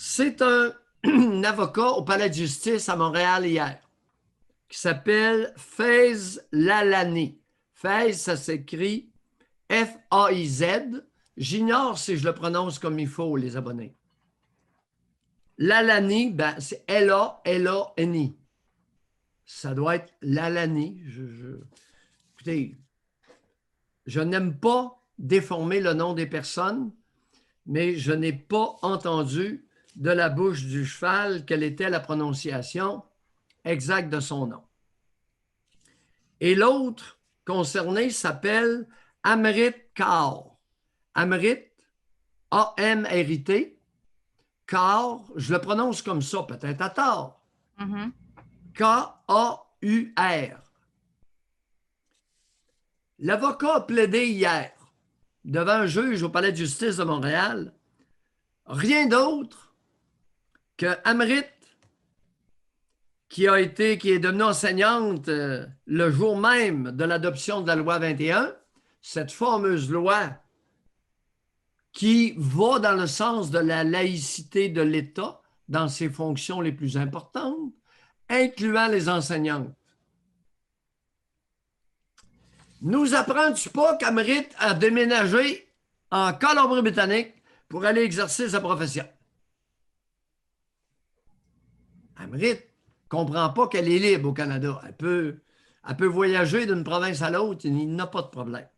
C'est un avocat au palais de justice à Montréal hier qui s'appelle Faiz Lalani. Faiz, ça s'écrit F-A-I-Z. J'ignore si je le prononce comme il faut, les abonnés. Lalani, ben, c'est L-A-L-A-N-I. Ça doit être Lalani. Écoutez, je n'aime pas déformer le nom des personnes, mais je n'ai pas entendu de la bouche du cheval quelle était la prononciation exacte de son nom. Et l'autre concerné s'appelle Amrit Kaur. Amrit, A-M-R-I-T. Kaur, je le prononce comme ça, peut-être à tort. K-A-U-R. L'avocat a plaidé hier devant un juge au palais de justice de Montréal rien d'autre que Amrit, qui est devenue enseignante le jour même de l'adoption de la loi 21, cette fameuse loi qui va dans le sens de la laïcité de l'État dans ses fonctions les plus importantes, incluant les enseignantes. Nous apprends-tu pas qu'Amrit a déménagé en Colombie-Britannique pour aller exercer sa profession? Amrit ne comprend pas qu'elle est libre au Canada. Elle peut voyager d'une province à l'autre, il n'a pas de problème.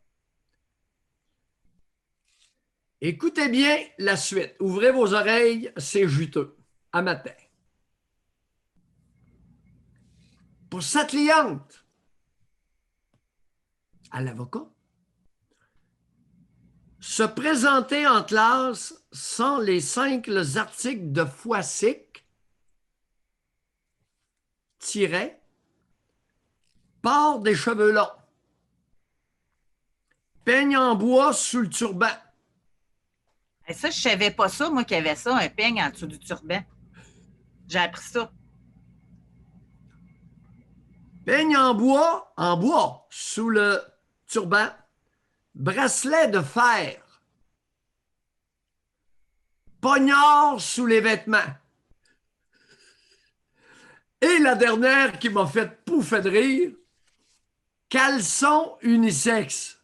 Écoutez bien la suite. Ouvrez vos oreilles, c'est juteux. À matin. Pour sa cliente, à l'avocat, se présenter en classe sans les 5 articles de Foissic, tiret, part des cheveux longs, peigne en bois sous le turban. Et ça, je ne savais pas ça, moi, qu'il y avait ça, un peigne en dessous du turban. J'ai appris ça. Peigne en bois, sous le turban, bracelet de fer, poignard sous les vêtements. Et la dernière qui m'a fait pouffer de rire, caleçon unisexe.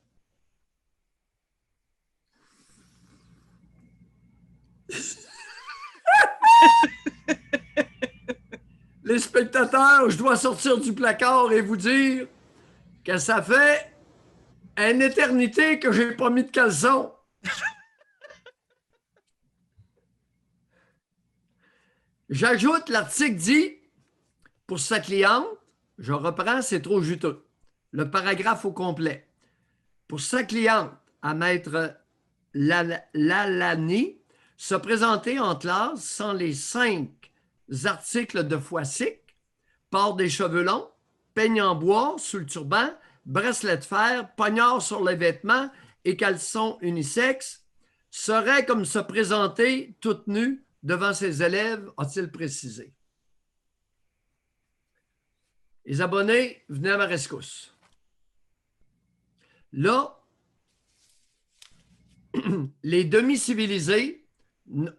Les spectateurs, je dois sortir du placard et vous dire que ça fait une éternité que j'ai pas mis de caleçon. J'ajoute, l'article dit, pour sa cliente, je reprends, c'est trop juteux, le paragraphe au complet. Pour sa cliente, à maître Lalani, se présenter en classe sans les 5 articles de Foissic, port des cheveux longs, peigne en bois sous le turban, bracelet de fer, poignard sur les vêtements et caleçon unisexe, serait comme se présenter toute nue devant ses élèves, a-t-il précisé. Les abonnés, venez à ma rescousse. Là, les demi-civilisés,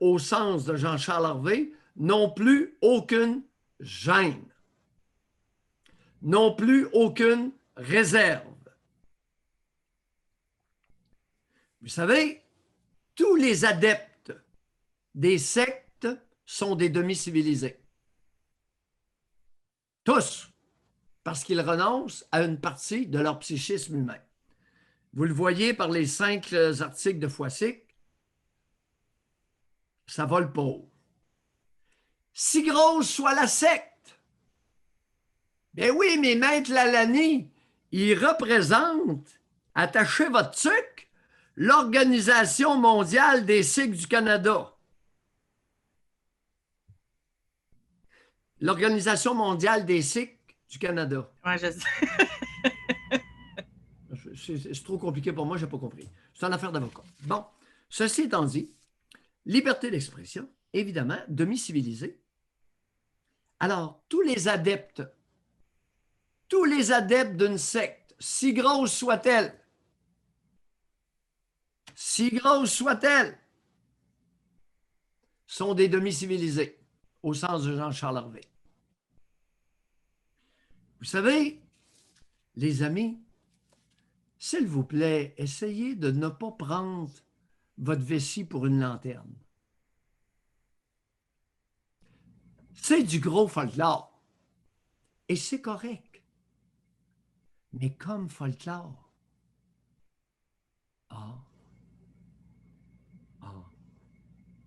au sens de Jean-Charles Harvey, n'ont plus aucune gêne, n'ont plus aucune réserve. Vous savez, tous les adeptes des sectes sont des demi-civilisés. Tous, parce qu'ils renoncent à une partie de leur psychisme humain. Vous le voyez par les 5 articles de Foissic, ça vole pas haut. Si grosse soit la secte, ben oui, mais maître Lalani, il représente, attachez votre tuque, l'Organisation mondiale des Sikhs du Canada. L'Organisation mondiale des Sikhs du Canada. Oui, je sais. C'est trop compliqué pour moi, je n'ai pas compris. C'est une affaire d'avocat. Bon, ceci étant dit, liberté d'expression, évidemment, demi-civilisé. Alors, tous les adeptes d'une secte, si grosse soit-elle, sont des demi-civilisés, au sens de Jean-Charles Hervé. Vous savez, les amis, s'il vous plaît, essayez de ne pas prendre votre vessie pour une lanterne. C'est du gros folklore. Et c'est correct. Mais comme folklore. Ah. Ah.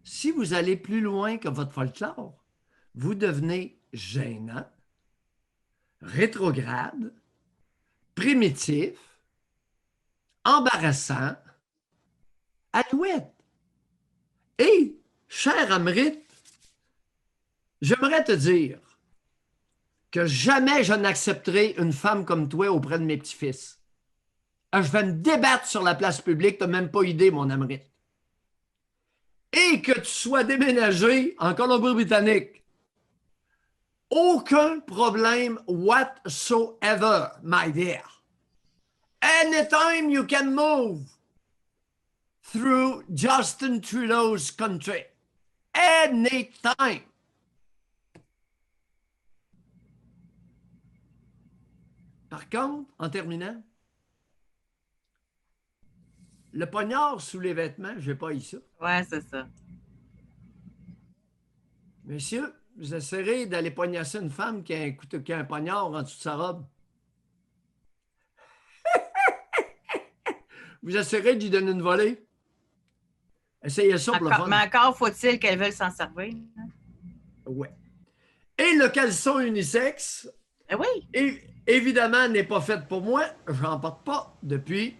Si vous allez plus loin que votre folklore, vous devenez gênant, rétrograde, primitif, embarrassant, alouette. Et, cher Amrit, j'aimerais te dire que jamais je n'accepterai une femme comme toi auprès de mes petits-fils. Je vais me débattre sur la place publique, tu n'as même pas idée, mon Amrit. Et que tu sois déménagé en Colombie-Britannique, aucun problème whatsoever, my dear. Anytime you can move through Justin Trudeau's country. Anytime. Par contre, en terminant, le poignard sous les vêtements, je n'ai pas eu ça. Ouais, c'est ça. Messieurs, vous essayerez d'aller poignasser une femme qui a un poignard en dessous de sa robe. Vous essayerez de lui donner une volée. Essayez ça pour le fun. Mais encore faut-il qu'elles veulent s'en servir. Hein? Oui. Et le caleçon unisexe, oui. Évidemment, n'est pas fait pour moi. Je n'en porte pas depuis.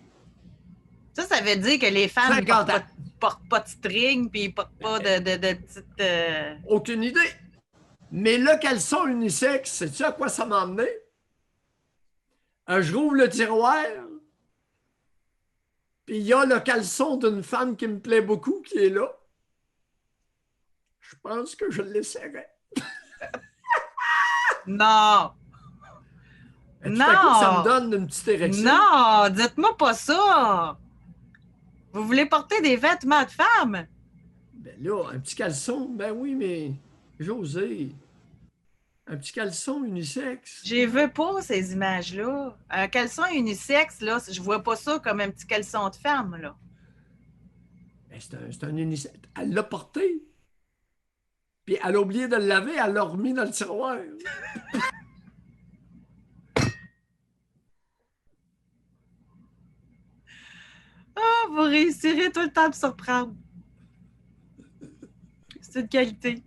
Ça veut dire que les femmes ne portent pas de string puis ils ne portent pas de petites. Aucune idée. Mais le caleçon unisexe, sais-tu à quoi ça m'a emmené? Je rouvre le tiroir, puis il y a le caleçon d'une femme qui me plaît beaucoup qui est là. Je pense que je le laisserai. Non! Non! Coup, ça me donne une petite érection. Non! Dites-moi pas ça! Vous voulez porter des vêtements de femme? Ben là, un petit caleçon, ben oui, mais José, un petit caleçon unisexe. Je veux pas ces images-là. Un caleçon unisexe, là, je vois pas ça comme un petit caleçon de femme, là. Ben, c'est un unisexe. Elle l'a porté. Puis elle a oublié de le laver, elle l'a remis dans le tiroir. Ah, vous réussirez tout le temps à me surprendre. C'est une qualité.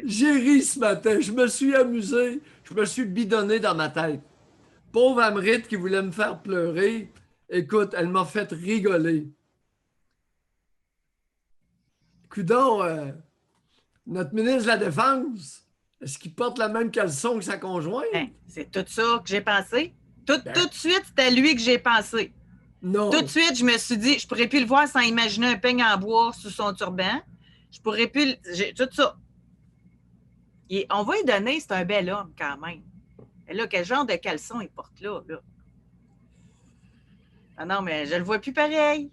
J'ai ri ce matin, je me suis amusé, je me suis bidonné dans ma tête. Pauvre Amrit qui voulait me faire pleurer, écoute, elle m'a fait rigoler. Coudon, notre ministre de la Défense, est-ce qu'il porte la même caleçon que sa conjointe? Ben, c'est tout ça que j'ai pensé. Tout de suite, c'était à lui que j'ai pensé. Non. Tout de suite, je me suis dit, je pourrais plus le voir sans imaginer un peigne en bois sous son turban. Je pourrais plus... Tout ça. Et on va lui donner, c'est un bel homme quand même. Et là, quel genre de caleçon il porte là? Ah non, mais je le vois plus pareil.